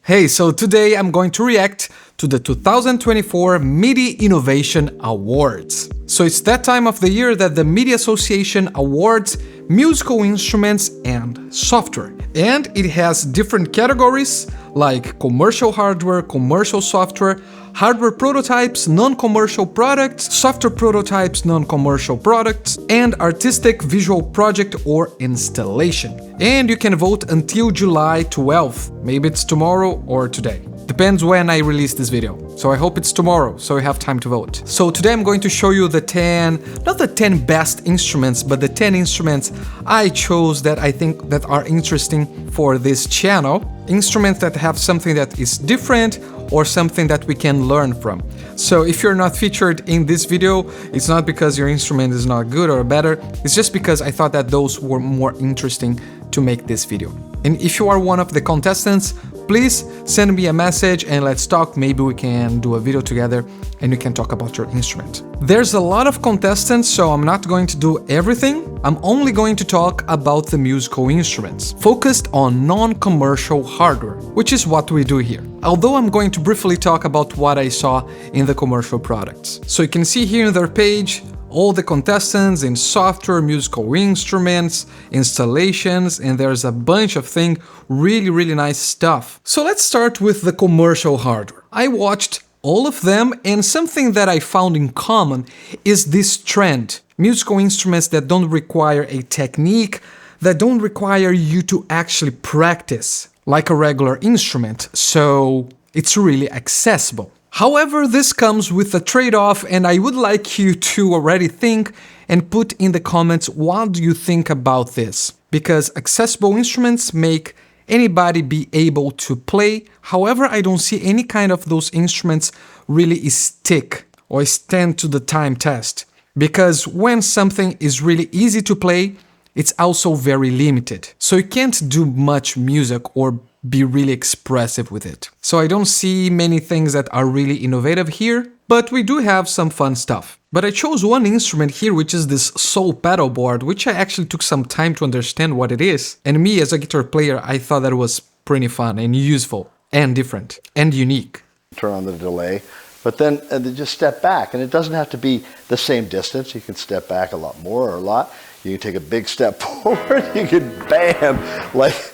Hey, so today I'm going to react to the 2024 MIDI Innovation Awards. So it's that time of the year that the MIDI Association awards musical instruments and software. And it has different categories like commercial hardware, commercial software, hardware prototypes, non-commercial products, software prototypes, non-commercial products, and artistic visual project or installation. And you can vote until July 12th. Maybe it's tomorrow or today. Depends when I release this video. So I hope it's tomorrow, so you have time to vote. So today I'm going to show you the 10, not the 10 best instruments, but the 10 instruments I chose that I think that are interesting for this channel. Instruments that have something that is different or something that we can learn from. So if you're not featured in this video, it's not because your instrument is not good or better, it's just because I thought that those were more interesting to make this video. And if you are one of the contestants, please send me a message and let's talk. Maybe we can do a video together and you can talk about your instrument. There's a lot of contestants, so I'm not going to do everything. I'm only going to talk about the musical instruments, focused on non-commercial hardware, which is what we do here. Although I'm going to briefly talk about what I saw in the commercial products. So you can see here in their page, all the contestants in software, musical instruments, installations, and there's a bunch of things, really nice stuff. So let's start with the commercial hardware. I watched all of them, and something that I found in common is this trend. Musical instruments that don't require a technique, that don't require you to actually practice like a regular instrument, so it's really accessible. However, this comes with a trade-off, and I would like you to already think and put in the comments what do you think about this. Because accessible instruments make anybody be able to play. However, I don't see any kind of those instruments really stick or stand to the time test. Because when something is really easy to play, it's also very limited. So you can't do much music or be really expressive with it. So I don't see many things that are really innovative here, but we do have some fun stuff. But I chose one instrument here, which is this Soul pedal board, which I actually took some time to understand what it is. And me as a guitar player, I thought that it was pretty fun and useful and different and unique. Turn on the delay, but then just step back, and it doesn't have to be the same distance. You can step back a lot more or a lot. You can take a big step forward. You can bam, like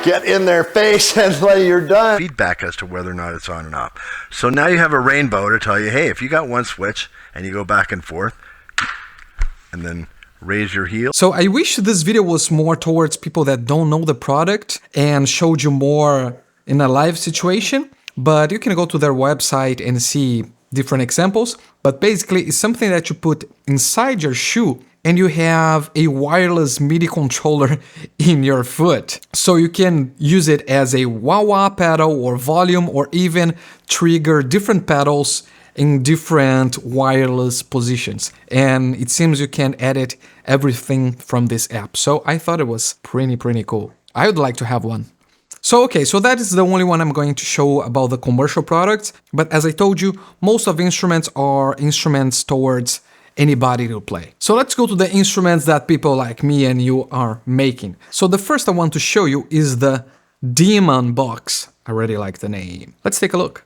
get in their face and like you're done. Feedback as to whether or not it's on and off. So now you have a rainbow to tell you, hey, if you got one switch and you go back and forth and then raise your heel. So I wish this video was more towards people that don't know the product and showed you more in a live situation, but you can go to their website and see different examples. But basically it's something that you put inside your shoe and you have a wireless MIDI controller in your foot. So you can use it as a wah-wah pedal or volume or even trigger different pedals in different wireless positions. And it seems you can edit everything from this app. So I thought it was pretty cool. I would like to have one. So okay, so that is the only one I'm going to show about the commercial products. But as I told you, most of the instruments are instruments towards anybody to play. So let's go to the instruments that people like me and you are making. So the first I want to show you is the Demon Box. I really like the name. Let's take a look.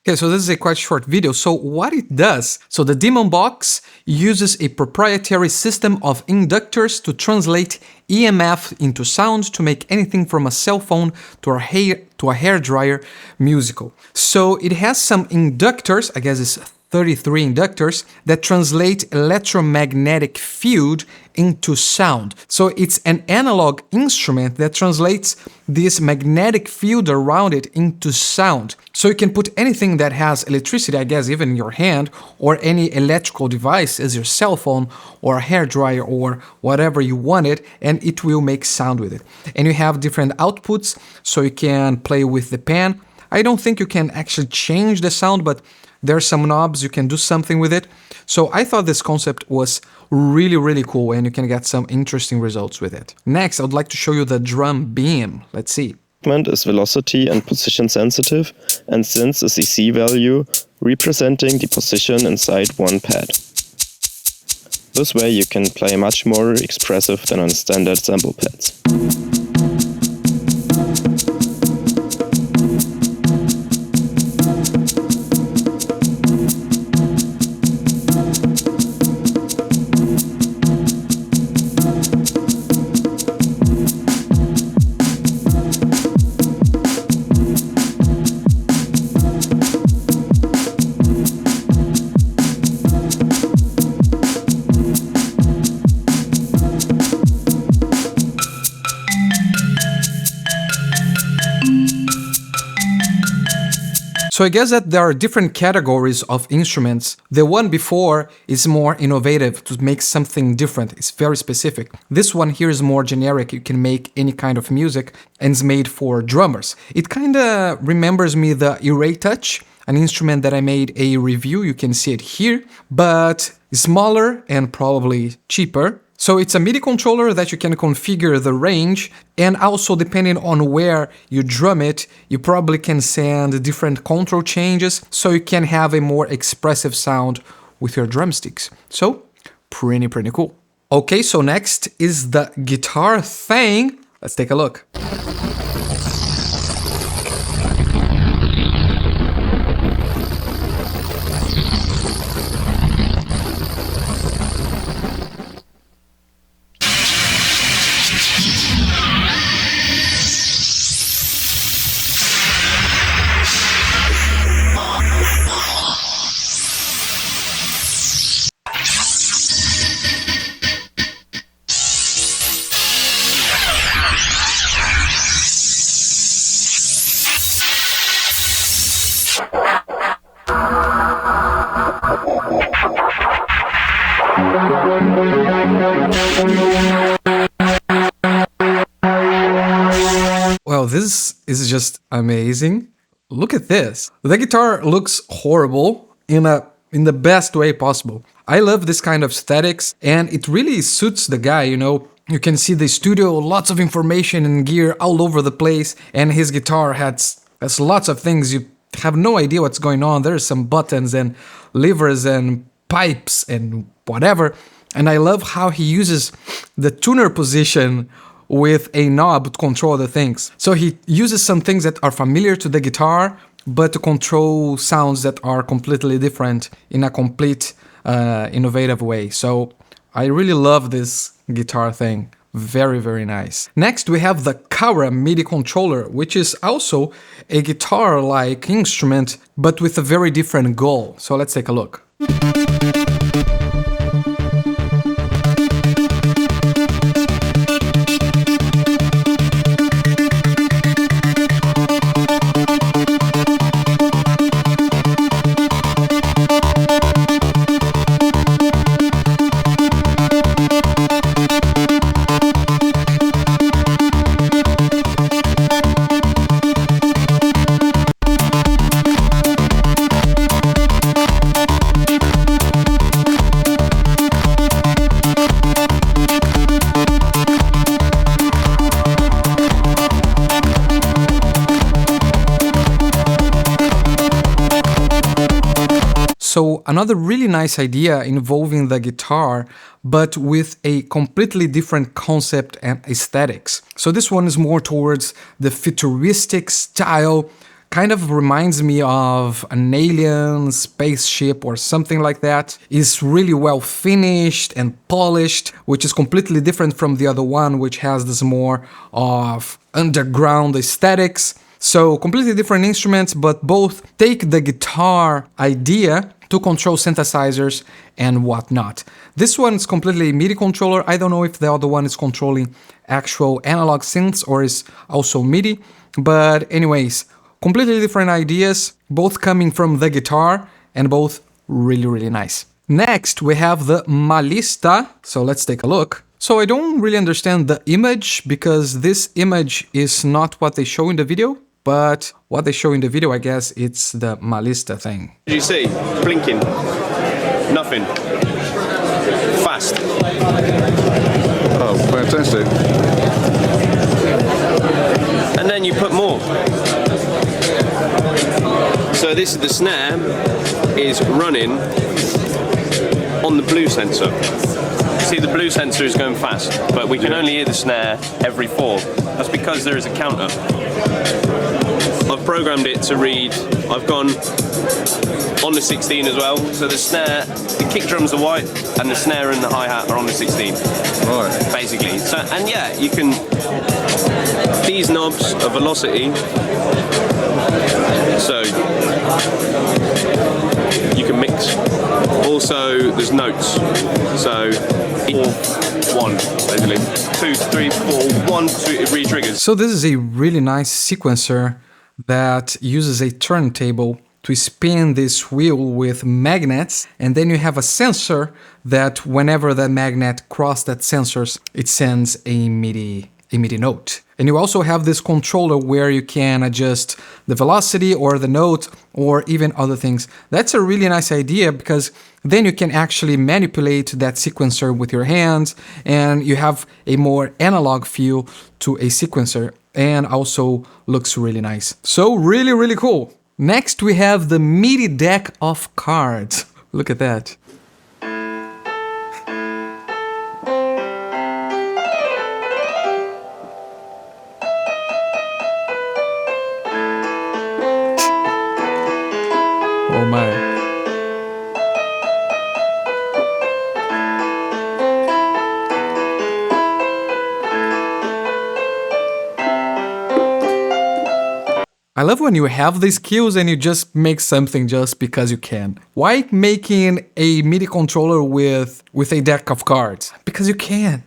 Okay, so this is a quite short video. So what it does, so the Demon Box uses a proprietary system of inductors to translate EMF into sound to make anything from a cell phone to a hair dryer musical. So it has some inductors, I guess it's 33 inductors that translate electromagnetic field into sound. So it's an analog instrument that translates this magnetic field around it into sound. So you can put anything that has electricity, I guess even your hand, or any electrical device as your cell phone or a hairdryer or whatever you want it, and it will make sound with it. And you have different outputs, so you can play with the pan. I don't think you can actually change the sound, but there are some knobs, you can do something with it. So I thought this concept was really, really cool, and you can get some interesting results with it. Next, I would like to show you the drum beam. Let's see. Is velocity and position sensitive and sends a CC value representing the position inside one pad. This way you can play much more expressive than on standard sample pads. So I guess that there are different categories of instruments. The one before is more innovative to make something different. It's very specific. This one here is more generic. You can make any kind of music and it's made for drummers. It kind of remembers me the Array Touch, an instrument that I made a review. You can see it here, but smaller and probably cheaper. So it's a MIDI controller that you can configure the range, and also depending on where you drum it, you probably can send different control changes so you can have a more expressive sound with your drumsticks. So pretty cool. Okay, so next is the guitar thing. Let's take a look. Well, this is just amazing. Look at this. The guitar looks horrible in the best way possible. I love this kind of aesthetics, and it really suits the guy, you know. You can see the studio, lots of information and gear all over the place, and his guitar has lots of things. You have no idea what's going on. There's some buttons and levers and pipes and whatever. And I love how he uses the tuner position with a knob to control the things. So he uses some things that are familiar to the guitar, but to control sounds that are completely different in a complete innovative way. So I really love this guitar thing. Very nice. Next we have the Kara MIDI controller, which is also a guitar-like instrument, but with a very different goal. So let's take a look. So another really nice idea involving the guitar, but with a completely different concept and aesthetics. So this one is more towards the futuristic style, kind of reminds me of an alien spaceship or something like that. It's really well finished and polished, which is completely different from the other one, which has this more of underground aesthetics. So completely different instruments, but both take the guitar idea to control synthesizers and whatnot. This one is completely MIDI controller. I don't know if the other one is controlling actual analog synths or is also MIDI, but anyways, completely different ideas, both coming from the guitar and both really, really nice. Next, we have the Malista. So let's take a look. So I don't really understand the image because this image is not what they show in the video, but what they show in the video, I guess it's the Malista thing. Did you see? Blinking. Nothing. Fast. Oh, fantastic. And then you put more. So this is the snare is running on the blue sensor. See, the blue sensor is going fast, but we can only hear the snare every 4. That's because there is a counter. I've programmed it to read, I've gone on the 16 as well, so the snare, the kick drums are white, and the snare and the hi-hat are on the 16. Right. Basically. So, and yeah, you can, these knobs are velocity, so you can mix. Also, there's notes, so 4, 1, basically. 2, 3, 4, 1, 2, it re-triggers. So this is a really nice sequencer that uses a turntable to spin this wheel with magnets, and then you have a sensor that whenever that magnet crosses that sensors, it sends a MIDI note. And you also have this controller where you can adjust the velocity or the note or even other things. That's a really nice idea because then you can actually manipulate that sequencer with your hands and you have a more analog feel to a sequencer and also looks really nice. So really, really cool. Next we have the MIDI deck of cards. Look at that. Oh my. I love when you have these skills and you just make something just because you can. Why making a MIDI controller with a deck of cards? Because you can.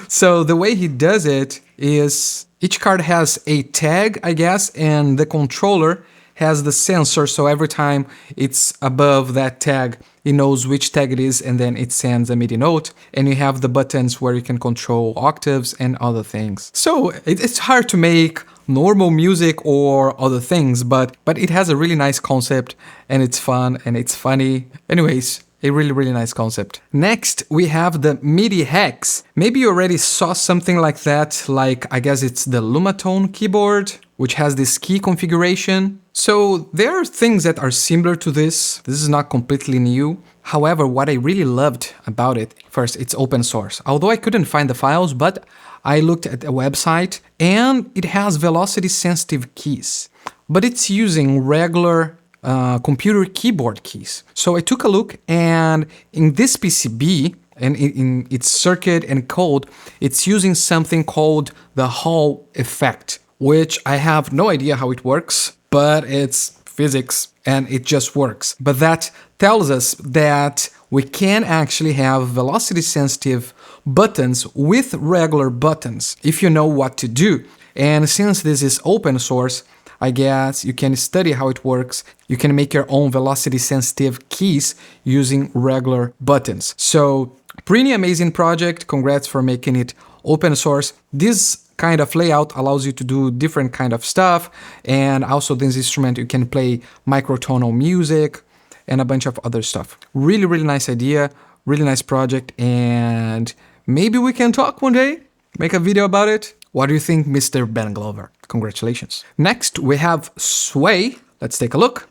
So the way he does it is each card has a tag, I guess, and the controller has the sensor, so every time it's above that tag, it knows which tag it is and then it sends a MIDI note, and you have the buttons where you can control octaves and other things. So it's hard to make normal music or other things, but it has a really nice concept and it's fun and it's funny. Anyways, a really, really nice concept. Next, we have the MIDI Hex. Maybe you already saw something like that, like I guess it's the Lumatone keyboard, which has this key configuration. So there are things that are similar to this. This is not completely new. However, what I really loved about it, first, it's open source. Although I couldn't find the files, but I looked at a website and it has velocity sensitive keys, but it's using regular computer keyboard keys. So I took a look and in this PCB and in its circuit and code, it's using something called the Hall effect, which I have no idea how it works, but it's physics and it just works. But that tells us that we can actually have velocity sensitive buttons with regular buttons if you know what to do. And since this is open source, I guess you can study how it works. You can make your own velocity sensitive keys using regular buttons. So pretty amazing project. Congrats for making it open source. This kind of layout allows you to do different kind of stuff. And also this instrument, you can play microtonal music and a bunch of other stuff. Really, really nice idea. Really nice project. And maybe we can talk one day, make a video about it. What do you think, Mr. Ben Glover? Congratulations. Next, we have Sway. Let's take a look.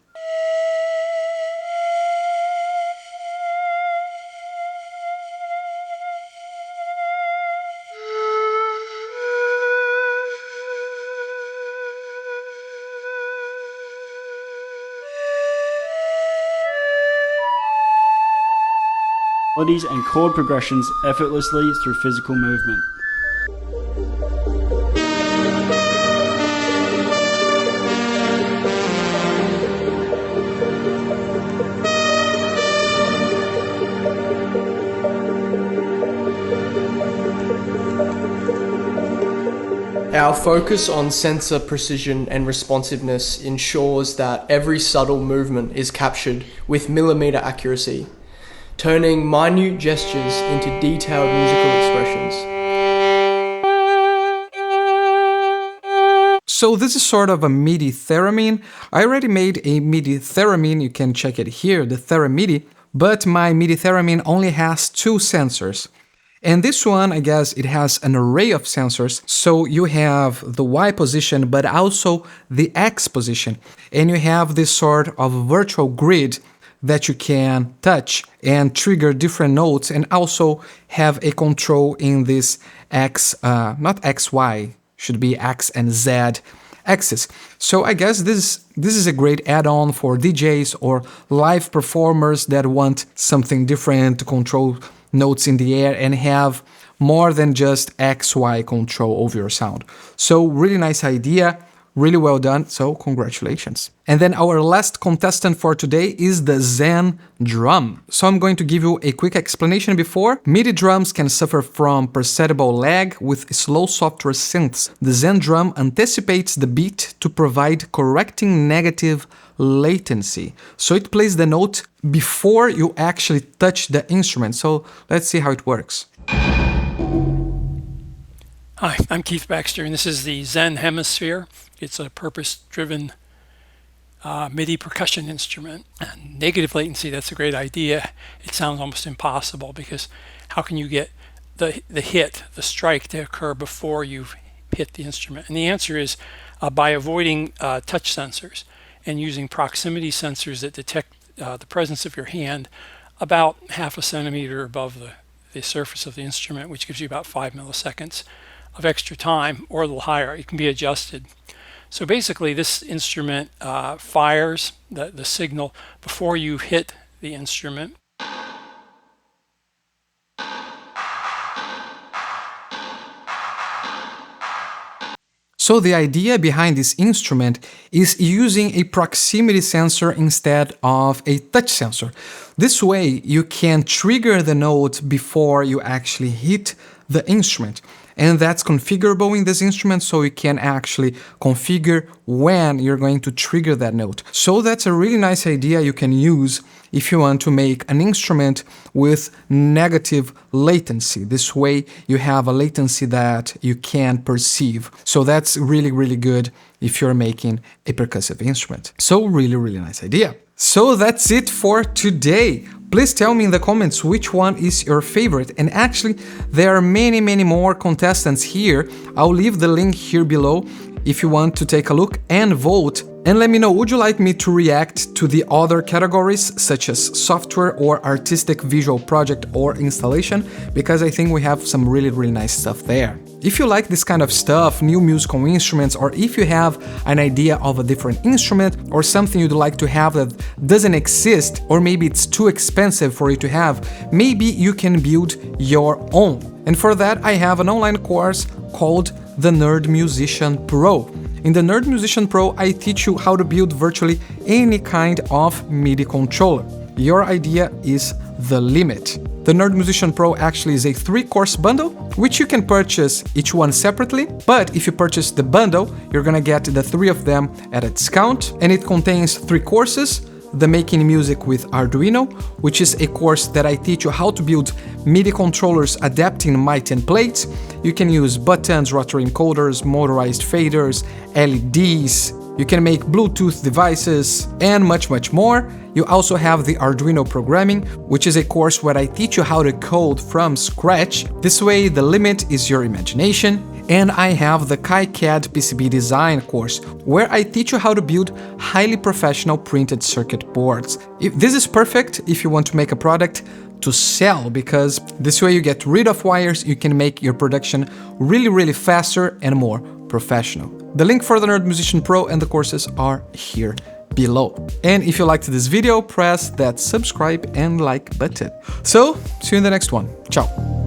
Melodies and chord progressions effortlessly through physical movement. Our focus on sensor precision and responsiveness ensures that every subtle movement is captured with millimeter accuracy, turning minute gestures into detailed musical expressions. So this is sort of a MIDI theremin. I already made a MIDI theremin, you can check it here, the TheraMIDI, but my MIDI theremin only has 2 sensors. And this one, I guess it has an array of sensors, so you have the Y position, but also the X position. And you have this sort of virtual grid that you can touch and trigger different notes, and also have a control in this X, not XY, should be X and Z axis. So I guess this is a great add-on for DJs or live performers that want something different to control notes in the air and have more than just XY control over your sound. So really nice idea, really well done, so congratulations. And then our last contestant for today is the Zen drum. So I'm going to give you a quick explanation before. MIDI drums can suffer from perceptible lag with slow software synths. The Zen drum anticipates the beat to provide correcting negative latency. So it plays the note before you actually touch the instrument. So let's see how it works. Hi, I'm Keith Baxter, and this is the Zen Hemisphere. It's a purpose-driven MIDI percussion instrument. And negative latency, that's a great idea. It sounds almost impossible, because how can you get the hit, the strike, to occur before you've hit the instrument? And the answer is by avoiding touch sensors and using proximity sensors that detect the presence of your hand about half a centimeter above the surface of the instrument, which gives you about 5 milliseconds of extra time, or a little higher. It can be adjusted. So basically this instrument fires the signal before you hit the instrument. So the idea behind this instrument is using a proximity sensor instead of a touch sensor. This way you can trigger the note before you actually hit the instrument. And that's configurable in this instrument, so you can actually configure when you're going to trigger that note. So that's a really nice idea you can use if you want to make an instrument with negative latency. This way you have a latency that you can perceive. So that's really, really good if you're making a percussive instrument. So really, really nice idea. So that's it for today. Please tell me in the comments which one is your favorite. And actually, there are many, many more contestants here. I'll leave the link here below if you want to take a look and vote. And let me know, would you like me to react to the other categories, such as software or artistic visual project or installation? Because I think we have some really, really nice stuff there. If you like this kind of stuff, new musical instruments, or if you have an idea of a different instrument or something you'd like to have that doesn't exist, or maybe it's too expensive for you to have, maybe you can build your own. And for that, I have an online course called the Nerd Musician Pro. In the Nerd Musician Pro, I teach you how to build virtually any kind of MIDI controller. Your idea is the limit. The Nerd Musician Pro actually is a 3-course bundle, which you can purchase each one separately, but if you purchase the bundle, you're gonna get the 3 of them at a discount, and it contains 3 courses. The Making Music with Arduino, which is a course that I teach you how to build MIDI controllers adapting my templates. You can use buttons, rotary encoders, motorized faders, LEDs. You can make Bluetooth devices and much, much more. You also have the Arduino Programming, which is a course where I teach you how to code from scratch. This way, the limit is your imagination. And I have the KiCad PCB Design course, where I teach you how to build highly professional printed circuit boards. This is perfect if you want to make a product to sell, because this way you get rid of wires, you can make your production really, really faster and more professional. The link for the Nerd Musician Pro and the courses are here below. And if you liked this video, press that subscribe and like button. So, see you in the next one. Ciao.